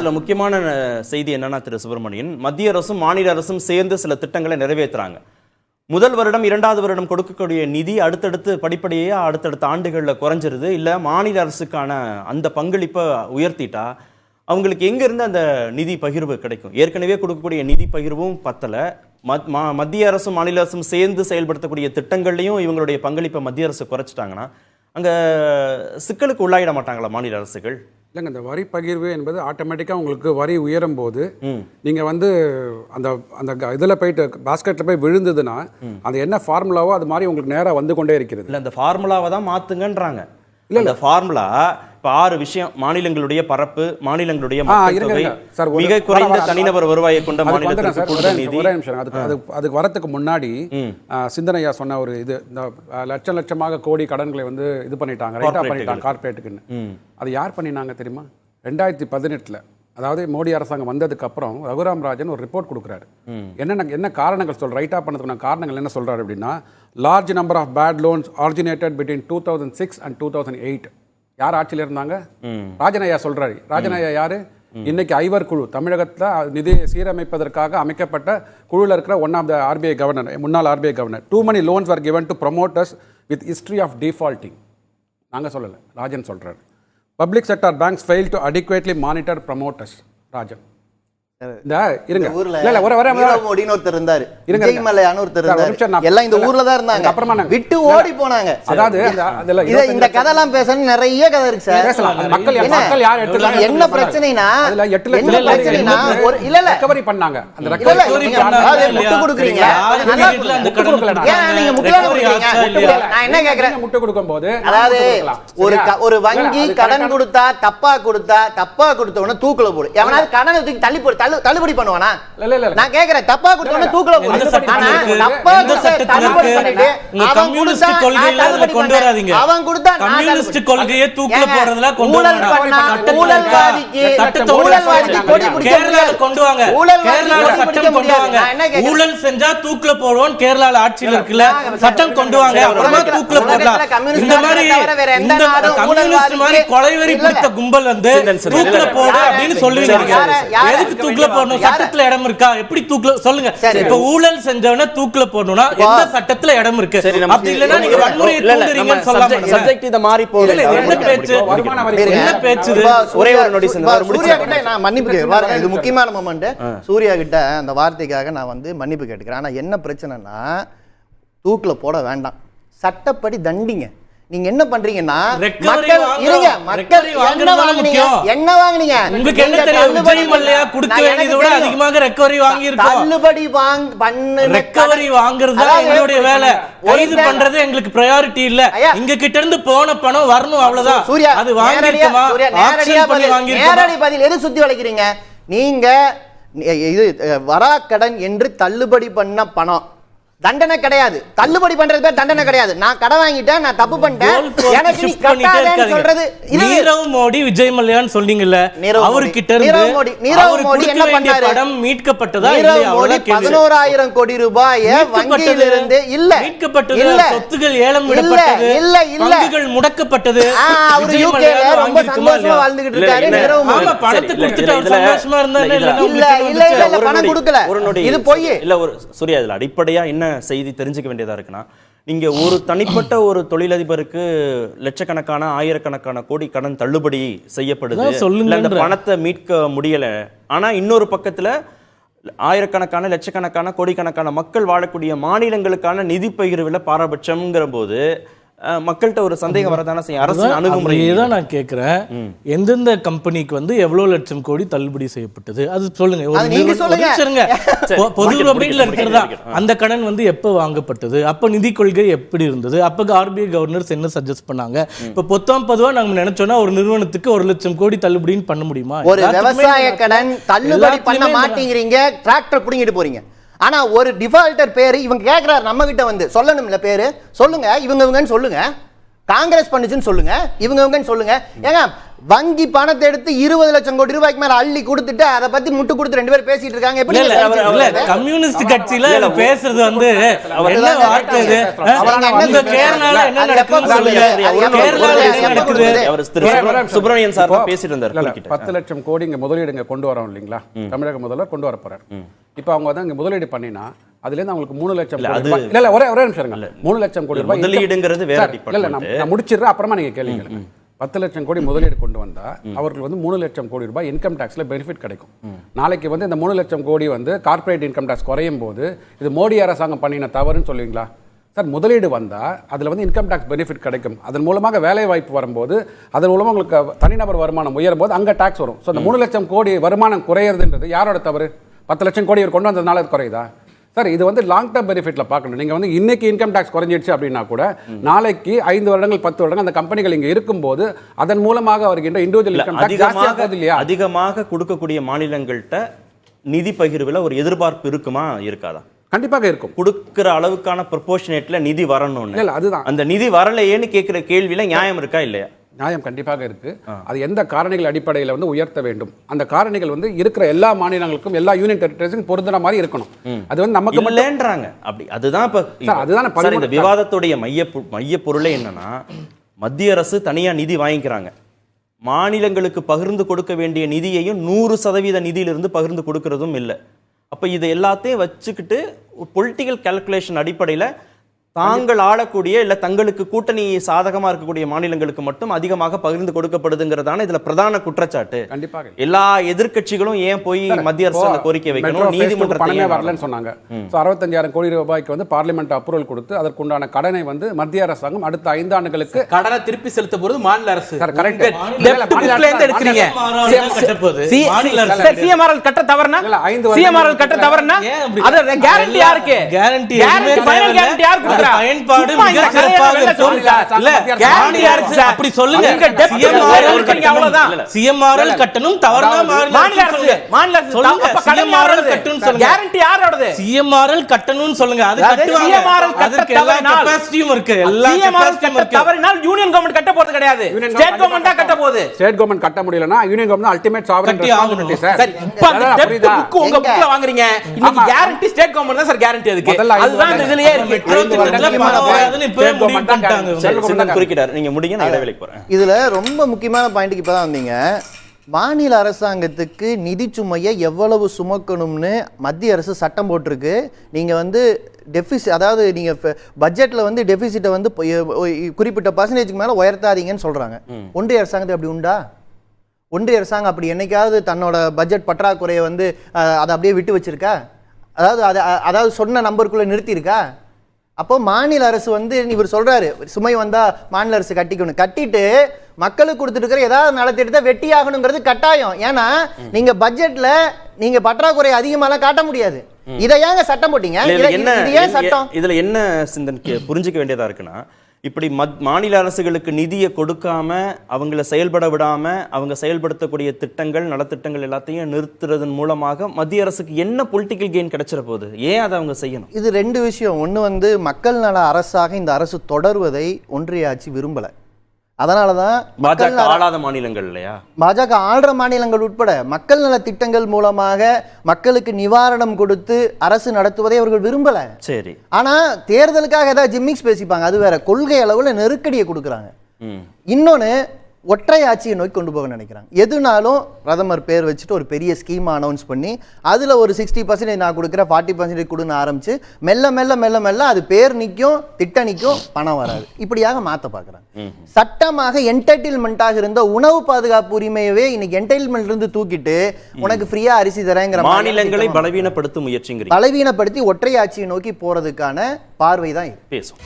இதுல முக்கியமான செய்தி என்னன்னா திரு சுப்பிரமணியன், மத்திய அரசும் மாநில அரசும் சேர்ந்து சில திட்டங்களை நிறைவேற்றுறாங்க. முதல் வருடம் இரண்டாவது வருடம் கொடுக்கக்கூடிய நிதி அடுத்தடுத்து படிப்படியாக அடுத்தடுத்த ஆண்டுகளில் குறைஞ்சிருது. இல்லை மாநில அரசுக்கான அந்த பங்களிப்பை உயர்த்திட்டா அவங்களுக்கு எங்கேருந்து அந்த நிதி பகிர்வு கிடைக்கும்? ஏற்கனவே கொடுக்கக்கூடிய நிதி பகிர்வும் பத்தலை. மத்திய அரசும் மாநில அரசும் சேர்ந்து செயல்படுத்தக்கூடிய திட்டங்கள்லையும் இவங்களுடைய பங்களிப்பை மத்திய அரசு குறைச்சிட்டாங்கன்னா அங்கே சிக்கலுக்கு உள்ளாயிட மாட்டாங்களா மாநில அரசுகள்? இல்லைங்க, இந்த வரி பகிர்வு என்பது ஆட்டோமேட்டிக்காக உங்களுக்கு வரி உயரும் போது நீங்கள் வந்து அந்த அந்த இதில் போயிட்டு பாஸ்கெட்டில் போய் விழுந்ததுன்னா அது என்ன ஃபார்முலாவோ அது மாதிரி உங்களுக்கு நேராக வந்து கொண்டே இருக்கிறது. இல்லை, அந்த ஃபார்முலாவை தான் மாற்றுங்கன்றாங்க. இல்லை இல்லை, ஃபார்முலா இப்போ 6 விஷயம்: மாநிலங்களுடைய பரப்பு, மாநிலங்களுடைய மிக குறைந்த தனிநபர் வருவாயை கொண்ட அதுக்கு வரத்துக்கு முன்னாடி சிந்தனையா சொன்ன ஒரு இது, இந்த லட்சமாக கோடி கடன்களை வந்து இது பண்ணிட்டாங்க, ரைட்டா பண்ணிட்டாங்க கார்பரேட்டுக்குன்னு. அது யார் பண்ணினாங்க தெரியுமா? 2018 அதாவது மோடி அரசாங்கம் வந்ததுக்கு அப்புறம் ரகுராம் ராஜன் ஒரு ரிப்போர்ட் கொடுக்குறாரு. என்ன காரணங்கள் சொல்ற ரைட்டா பண்ணதுக்கான காரணங்கள் என்ன சொல்றாரு அப்படின்னா, large number of bad loans originated between 2006 and 2008. யார் ஆட்சியில் இருந்தாங்க? ராஜனையா சொல்றாரு. ராஜனையா யாரு? இன்னைக்கு ஐவர் குழு, தமிழகத்தில் நிதி சீரமைப்பதற்காக அமைக்கப்பட்ட குழுவில் இருக்கிற one of the RBI governor, முன்னாள் RBI governor. Too many loans were given to promoters with history of defaulting. நாங்கள் சொல்லலை, ராஜன் சொல்றாரு. Public sector banks fail to adequately monitor promoters. Rajan இந்த இருங்க, இல்ல ஒரே மோடின்னு ஒருத்தர் இருந்தாரு, விஜய்மலையான்னு ஒருத்தர் இருந்தாரு, எல்லாம் இந்த ஊர்ல தான் இருந்தாங்க, அப்புறமா விட்டு ஓடி போனாங்க. அதாவது இந்த கதைலாம் பேசணும் நிறைய கதை இருக்கு சார். மக்கள் யார் என்ன பிரச்சனைனா என்ன பிரச்சனைனா இல்ல இல்ல ரெக்கவரி பண்ணாங்க. அந்த ரெக்கவரி பண்ணாங்க, முட்டு கொடுக்குறீங்க, ஏன் நீங்க முட்டு கொடுக்குறீங்க? நான் என்ன கேக்குறேன், முட்டு கொடுக்கும்போது அதாவது ஒரு வங்கி கடன் கொடுத்தா தப்பா கொடுத்தவன தூக்குல போடு. எவனாவது கடனை தூக்கி தள்ளி போடு, தள்ளுபடி பண்ணுவானா? நான் கேக்குறேன், தப்பா கொடுத்தவன தூக்குல போடு. ஆனா தப்பா தள்ளுபடி பண்ணிட்டு கம்யூனிஸ்ட் கொள்கையில அத கொண்டு வராதீங்க. அவன் கொடுத்தா கம்யூனிஸ்ட் கொள்கையை தூக்குல போறதுல கொண்டு வராங்க. ஊழல்வாதிக்கு கொடி பிடிக்க கேரளால கொண்டு வாங்க, கேரளால சட்டம் கொண்டு வாங்க. ஊழல் செஞ்சா தூக்குல போடுவோம் கேரளால ஆட்சியில இருக்குல, சட்டம் கொண்டு வாங்க, அப்புறமா தூக்குல போடலாம். இந்த மாதிரி இந்த கம்யூனிஸ்ட் மாதிரி கொலைவெறி பிடித்த கும்பல் வந்து தூக்குல போடு அப்படின்னு சொல்லுவீங்க. எதுக்கு தூக்குல போடணும்? சட்டத்துல இடம் இருக்கா? எப்படி தூக்குல சொல்லுங்க. இப்ப ஊழல் செஞ்சவன தூக்குல போடணும்னா எந்த சட்டத்துல இடம் இருக்கு? அப்படி இல்லனா நீங்க வன்முறையை தூண்டுறீங்கன்னு சொல்லலாம். சப்ஜெக்ட் இத மாறி போகுது. என்ன பேச்சு, என்ன பேச்சு? ஒரே ஒரு நோட்டீஸ் சூர்யா கிட்ட நான் மன்னிப்பு கேக்குறேன். இது முக்கியமான மொமெண்ட். சூர்யா கிட்ட அந்த வார்த்தைக்காக நான் வந்து மன்னிப்பு கேட்டுக்கிறேன். ஆனா என்ன பிரச்சனைனா, தூக்குல போட வேண்டாம், சட்டப்படி தண்டிங்க. நீங்க என்ன பண்றீங்கன்னா மக்கள் இருங்க, மக்கள் என்ன வாங்குனீங்க, என்ன வாங்குனீங்க? உங்களுக்கு என்ன தெரியும்? விஜய்மல்லையா கொடுக்க வேண்டியதை விட அதிகமாக ரெக்கவரி வாங்கி இருக்கோம். தள்ளுபடி பண்ணு, ரெக்கவரி வாங்குறது எங்களுடைய வேலை. கைது பண்றது எங்களுக்கு பிரையாரிட்டி இல்ல. இங்க கிட்ட இருந்து போன பணம் வரணும், அவ்வளவுதான். சூர்யா அது வாங்கிருக்கமா? நேரடி பதில் எது சுத்தி வளைக்கிறீங்க நீங்க? இது வராக்கடன் என்று தள்ளுபடி பண்ண பணம் தண்டனை கிடையாது. தள்ளுபடி பண்றது பேர் தண்டனை கிடையாது. நான் கடன் வாங்கிட்டேன், நான் தப்பு பண்ணிட்டேன், எனக்கு நீ கட்டாதேன்னு சொல்றது. நீரவ் மோடி விஜய்மல்லையான்னு சொன்னீங்கல்ல, அவர்கிட்ட இருந்து நீரவ் மோடி என்ன பண்ணாரு? படம் மீட்கப்பட்டதா நீரவ் மோடி 11,000 கோடி ரூபாயை வங்கியில இருந்து இல்ல மீட்கப்பட்டது, சொத்துகள் ஏலம் விடப்பட்டது, பங்குகள் முடக்கப்பட்டது. அவர் யூகேல ரொம்ப சந்தோஷமா வாழ்ந்துகிட்டு இருக்காரு. நீரவ் மோடி பணத்தை கொடுத்துட்டு அவர் சந்தோஷமா இருந்தாரு. இல்ல பணம் கொடுக்கல, இது பொய். இல்ல ஒரு சூர்யா, இதுல அடிப்படையா என்ன செய்தி தெரிஞ்சுக்க வேண்டியதா இருக்குன்னா, நீங்க ஒரு தனிப்பட்ட ஒரு தொழிலதிபருக்கு லட்சக்கணக்கான ஆயிரக்கணக்கான கோடி கடன் தள்ளுபடி செய்யப்படுது, அந்த பணத்தை மீட்க முடியல. ஆனா இன்னொரு பக்கத்துல ஆயிரக்கணக்கான லட்சக்கணக்கான கோடிக்கணக்கான மக்கள் வாழக்கூடிய மாநிலங்களுக்கான நிதி பகிர்வுல பாரபட்சம்ங்கிற போது மக்கள்கிட்ட ஒரு சந்தேகம் வரதானே செய்யும். அரசு அணுகுமுறை தான் நான் கேட்கிறேன். எந்தெந்த கம்பெனிக்கு வந்து எவ்வளவு லட்சம் கோடி தள்ளுபடி செய்யப்பட்டது அது சொல்லுங்க. பொது டொமைன்ல இருக்கிறதா அந்த கடன் வந்து எப்ப வாங்கப்பட்டது, அப்ப நிதி கொள்கை எப்படி இருந்தது, அப்ப ஆர்பிஐ கவர்னர்ஸ் என்ன சஜஸ்ட் பண்ணாங்க? இப்ப பொதுவா நாங்க நினைச்சோம்னா ஒரு நிறுவனத்துக்கு 1 லட்சம் கோடி தள்ளுபடின்னு பண்ண முடியுமா? ஒரு விவசாய கடன் தள்ளுபடி பண்ண மாட்டேங்கிறீங்க, டிராக்டர் புடிங்கிட்டு போறீங்க. ஆனா ஒரு டிஃபால்டர் பேரு இவங்க கேட்கிறாரு நம்ம கிட்ட வந்து, சொல்லணும்ல பேரு சொல்லுங்க, இவங்கன்னு சொல்லுங்க, காங்கிரஸ் பண்ணுச்சுன்னு சொல்லுங்க, இவங்கன்னு சொல்லுங்க. ஏங்க வங்கி பணத்தை எடுத்து 20 லட்சம் கோடி ரூபாய்க்கு மேல அள்ளி கொடுத்துட்டு அதை பத்தி முட்டு கொடுத்து 2 பேர் பேசிட்டு இருக்காங்க. எப்படி இல்ல கம்யூனிஸ்ட் கட்சியில பேசுறது வந்து என்ன வார்த்தை இது? இந்த கேரளால என்ன நடக்குது சொல்லுங்க. கேரளால என்ன நடக்குது? சுப்பிரமணியன் சார் பேசிட்டு இருந்தாரு. 10 லட்சம் கோடி இங்க முதலீடு இங்க கொண்டு வரோம் இல்லீங்களா, தமிழக முதல்வர் கொண்டு வர போறாரு. இப்போ அவங்க வந்து இங்க முதலீடு பண்ணினா அதுல இருந்து அவங்களுக்கு 3 லட்சம் கோடி ரூபாய் இல்ல ஒரே நிமிஷம் இருங்க. 3 லட்சம் கோடி ரூபாய் முதலீடுங்கிறது வேற இல்ல நான் முடிச்சிடுறேன், அப்புறமா நீங்க கேளுங்க. 10 லட்சம் கோடி முதலீடு கொண்டு வந்தா அவருக்கு வந்து 3 லட்சம் கோடி ரூபாய் இன்கம் டாக்ஸ்ல பெனிஃபிட் கிடைக்கும். நாளைக்கு வந்து இந்த 3 லட்சம் கோடி வந்து கார்ப்பரேட் இன்கம் டாக்ஸ் குறையும் போது இது மோடி அரசாங்கம் பண்ணின தவறுன்னு சொல்லுவீங்களா? சார், முதலீடு வந்தா அதுல வந்து இன்கம் டாக்ஸ் பெனிஃபிட் கிடைக்கும். அதன் மூலமாக வேலை வாய்ப்பு வரும்போது அதன் மூலமா உங்களுக்கு தனிநபர் வருமானம் உயரும் போது அங்க டாக்ஸ் வரும். ஸோ இந்த 3 லட்சம் கோடி வருமானம் குறையிறதுன்றது யாரோட தவறு? 10 லட்சம் கோடி கொண்டு வந்ததுனால அது குறையுதா? சார், இது வந்து லாங் டர்ம் பெனிஃபிட்ல பார்க்கணும். நீங்க வந்து இன்னைக்கு இன்கம் டாக்ஸ் குறைஞ்சிடுச்சு அப்படின்னா கூட நாளைக்கு 5 வருடங்கள் 10 வருடங்கள் அந்த கம்பெனிகள் இங்க இருக்கும்போது அதன் மூலமாக வருகின்ற இண்டிவிஜுவல் இன்கம் டாக்ஸ் ஜாஸ்தியா போகுது இல்லையா? அதிகமாக கொடுக்கக்கூடிய மாநிலங்கள்ட்ட நிதி பகிர்வுல ஒரு எதிர்பார்ப்பு இருக்குமா இருக்காதா? கண்டிப்பாக இருக்கும். கொடுக்கிற அளவுக்கான ப்ரொபோர்ஷனேட்ல நிதி வரணும்னு. இல்ல அதுதான் அந்த நிதி வரலையேன்னு கேட்கிற கேள்வியில நியாயம் இருக்கா இல்லையா? நியாயம் கண்டிப்பாக இருக்கு. அது எந்த காரணிகள் அடிப்படையில் வந்து உயர்த்த வேண்டும், அந்த காரணிகள் வந்து இருக்கிற எல்லா மாநிலங்களுக்கும் எல்லா யூனியன் டெரிட்டரிஸுக்கும் பொருந்துற மாதிரி இருக்கணும். அது வந்து நமக்கு இல்லைன்றாங்க. அப்படி அதுதான் இப்ப இந்த விவாதத்துடைய மைய பொருளே என்னன்னா, மத்திய அரசு தனியா நிதி வாங்கிக்கிறாங்க, மாநிலங்களுக்கு பகிர்ந்து கொடுக்க வேண்டிய நிதியையும் 100% நிதியிலிருந்து பகிர்ந்து கொடுக்கறதும் இல்லை. அப்ப இது எல்லாத்தையும் வச்சுக்கிட்டு பொலிட்டிக்கல் கால்குலேஷன் அடிப்படையில தாங்கள் ஆளக்கூடிய இல்ல தங்களுக்கு கூட்டணி சாதகமா இருக்கக்கூடிய மாநிலங்களுக்கு மட்டும் அதிகமாக பகிர்ந்து கொடுக்கப்படுதுங்கிறதான இதுல பிரதான குற்றச்சாட்டு. கண்டிப்பாக எல்லா எதிர்க்கட்சிகளும் ஏன் போய் மத்திய அரசு கோரிக்கை வைக்கணும், நீதிமன்றத்தை வரலன்னு சொன்னாங்க. 65,000 கோடி ரூபாய்க்கு வந்து பார்லிமெண்ட் அப்ரூவல் கொடுத்து அதற்குண்டான கடனை வந்து மத்திய அரசாங்கம் அடுத்த 5 ஆண்டுகளுக்கு கடனை திருப்பி செலுத்த போறது மாநில அரசு. சிஎம்ஆர்எல் கட்ட தவறுனா சிஎம்ஆர்எல் கட்ட தவறுனா அது கேரண்டி யாருக்கு? கேரண்டி ஃபைனல் கேரண்டி யாருக்கு? பயன்பாடு மிக சிறப்பாக இருக்கும். இல்ல கேரண்டி யாருக்கு? அப்படி சொல்லுங்க. சிஎம்ஆர்எல் கட்டணும் தவறுனா மாநில அரசு சொல்லுங்க. சிஎம்ஆர்எல் கட்டணும் சொல்லுங்க. கேரண்டி யாரோடது? சிஎம்ஆர்எல் கட்டணும்னு சொல்லுங்க. அது கட்டுவாங்க. சிஎம்ஆர்எல் கட்ட தவறினால் கெபாசிட்டியும் இருக்கு. எல்லா சிஎம்ஆர்எல் கட்ட தவறினால் யூனியன் கவர்மெண்ட் கட்ட போறது கிடையாது. ஸ்டேட் கவர்மெண்ட் தான் கட்ட போகுது. ஸ்டேட் கவர்மெண்ட் கட்ட முடியலனா union government ultimate sovereign responsibility sir. சரி, இப்ப அந்த டெப்த் புக் உங்க புக்ல வாங்குறீங்க. இன்னைக்கு கேரண்டி ஸ்டேட் கவர்மெண்ட் தான் சார் கேரண்டி அதுக்கு. அதுதான் இதுலயே இருக்கு. இதுல ரொம்ப முக்கியமான பாயிண்ட்க்கு இப்பதான் வந்தீங்க. மாநில அரசாங்கத்துக்கு நிதி சுமையை எவ்வளவு சுமக்கணும்னு மத்திய அரசு சட்டம் போட்டிருக்கு. நீங்க வந்து டெபிசிட், அதாவது நீங்க பட்ஜெட்ல வந்து டெபிசிட்டை வந்து குறிப்பிட்ட பர்சன்டேஜ்க்கு மேல உயர்த்தாதீங்கன்னு சொல்றாங்க. ஒன்றிய அரசாங்கத்தை அப்படி உண்டா? ஒன்றிய அரசாங்கம் அப்படி என்னைக்காவது தன்னோட பட்ஜெட் பற்றாக்குறையை வந்து அதை அப்படியே விட்டு வச்சிருக்கா? அதாவது சொன்ன நம்பருக்குள்ள நிறுத்தியிருக்கா? அப்போ மாநில அரசு வந்து இவர் சொல்றாரு சுமை வந்தா மாநில அரசு கட்டிட்டு மக்களுக்கு கொடுத்துட்டு இருக்கிற ஏதாவது நலத்திட்டத்தை வெட்டி ஆகணுங்கிறது கட்டாயம். ஏன்னா நீங்க பட்ஜெட்ல நீங்க பற்றாக்குறை அதிகமாலாம் காட்ட முடியாது. இதை ஏங்க சட்டம் போட்டீங்க? இதுல என்ன சிந்தனை புரிஞ்சுக்க வேண்டியதா இருக்குன்னா, இப்படி மாநில அரசுகளுக்கு நிதியை கொடுக்காம அவங்கள செயல்பட விடாம அவங்க செயல்படுத்தக்கூடிய திட்டங்கள் நலத்திட்டங்கள் எல்லாத்தையும் நிறுத்துறதன் மூலமாக மத்திய அரசுக்கு என்ன பொலிட்டிக்கல் கெயின் கிடைச்சிட போகுது? ஏன் அதை அவங்க செய்யணும்? இது 2 விஷயம். ஒன்று வந்து மக்கள் நல அரசாக இந்த அரசு தொடர்வதை ஒன்றிய ஆட்சி விரும்பல. அதனாலதான் பாஜக ஆளாத மாநிலங்கள் இல்லையா, பாஜக ஆள்ற மாநிலங்கள் உட்பட மக்கள் நல திட்டங்கள் மூலமாக மக்களுக்கு நிவாரணம் கொடுத்து அரசு நடத்துவதை அவர்கள் விரும்பல. சரி, ஆனா தேர்தலுக்காக ஏதாவது ஜிம்மிக்ஸ் பேசிப்பாங்க, அது வேற. கொள்கை அளவுல நெருக்கடியை கொடுக்குறாங்க. இன்னொன்னு ஒற்றை ஆட்சியை நோக்கி கொண்டு போக நினைக்கிறாங்க. எதுனாலும் பிரதமர் பேர் வச்சுட்டு ஒரு பெரிய ஸ்கீம் அனௌன்ஸ் பண்ணி அதுல ஒரு 60% நான் கொடுக்குறேன் 40% கொடுன்னு ஆரம்பிச்சு மெல்ல மெல்ல மெல்ல மெல்ல அது பேர் நிற்கும், திட்டம் நிற்கும், பணம் வராது. இப்படியாக மாற்ற பார்க்குறாங்க. சட்டமாக என்டைட்டில்மெண்ட்டாக இருந்த உணவு பாதுகாப்பு உரிமையவே இன்னைக்கு என்டைட்டில்மெண்ட் இருந்து தூக்கிட்டு உனக்கு ஃப்ரீயா அரிசி தரேங்கிற மாநிலங்களை பலவீனப்படுத்தும் முயற்சிங்க, பலவீனப்படுத்தி ஒற்றை ஆட்சியை நோக்கி போறதுக்கான பார்வை தான் இது. பேசும்.